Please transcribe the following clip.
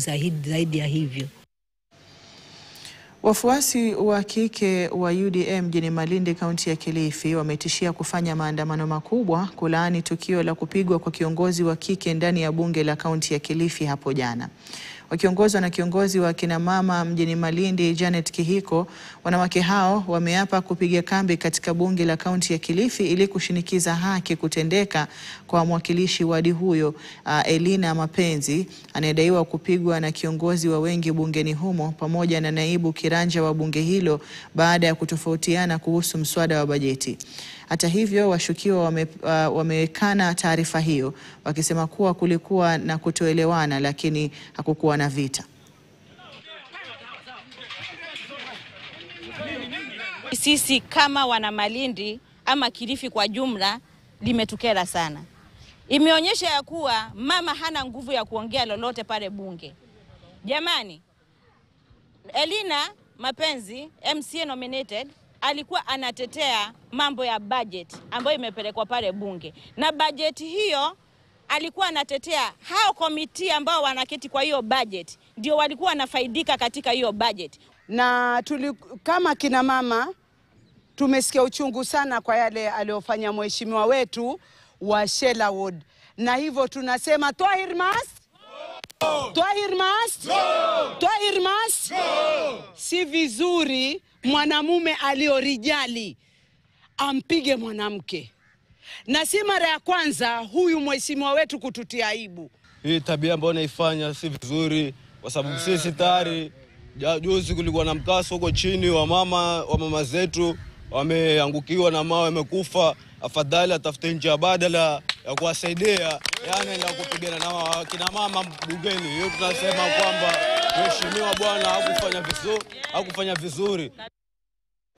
zaidi ya hivyo. Wafuasi wa kike wa UDM mjini Malindi, kaunti ya Kilifi, wametishia kufanya maandamano makubwa kulaani tukio la kupigwa kwa kiongozi wa kike ndani ya bunge la kaunti ya Kilifi hapo jana. Wakiongozwa na kiongozi wa kina mama mjini Malindi, Janet Kihiko, wanawake hao wameapa kupiga kambi katika bunge la kaunti ya Kilifi ili kushinikiza haki kutendeka kwa mwakilishi wadi huyo, Elina Mapenzi, anayedaiwa kupigwa na kiongozi wa wengi bungeni humo pamoja na naibu kiranja wa bunge hilo baada ya kutofautiana kuhusu mswada wa bajeti. Hata hivyo, washukiwa wamekana taarifa hiyo, wakisema kuwa kulikuwa na kutoelewana lakini hakukuwa na vita. Sisi kama wana Malindi ama Kilifi kwa jumla limetukera sana. Imeonyesha ya kuwa mama hana nguvu ya kuongea lolote pale bunge. Jamani, Elina Mapenzi, MCA nominated, alikuwa anatetea mambo ya budget ambayo imepelekwa pale bunge. Na budget hiyo alikuwa anatetea hao komiti ambao wanaketi kwa hiyo budget ndio walikuwa wanafaidika katika hiyo budget. Na kama kina mama tumesikia uchungu sana kwa yale aliyofanya mheshimiwa wetu wa Shelwood. Na hivyo tunasema Twahir Mas? Twahir Mas? Twahir Mas? Si vizuri mwanamume aliorijali ampige mwanamke. Na si mara ya kwanza huyu mheshimiwa wetu kututia aibu. Hii tabia ambayo naifanya si vizuri kwa sababu sisi tayari juzi kulikuwa na mkaso huko chini wa mama zetu wameangukiwa na mawe, wamekufa. Afadhali atafute njia badala ya kuwasaidia, yani enda kupigana na kina mama bungeni. Hiyo tunasema kwamba mheshimiwa bwana hakufanya vizuri.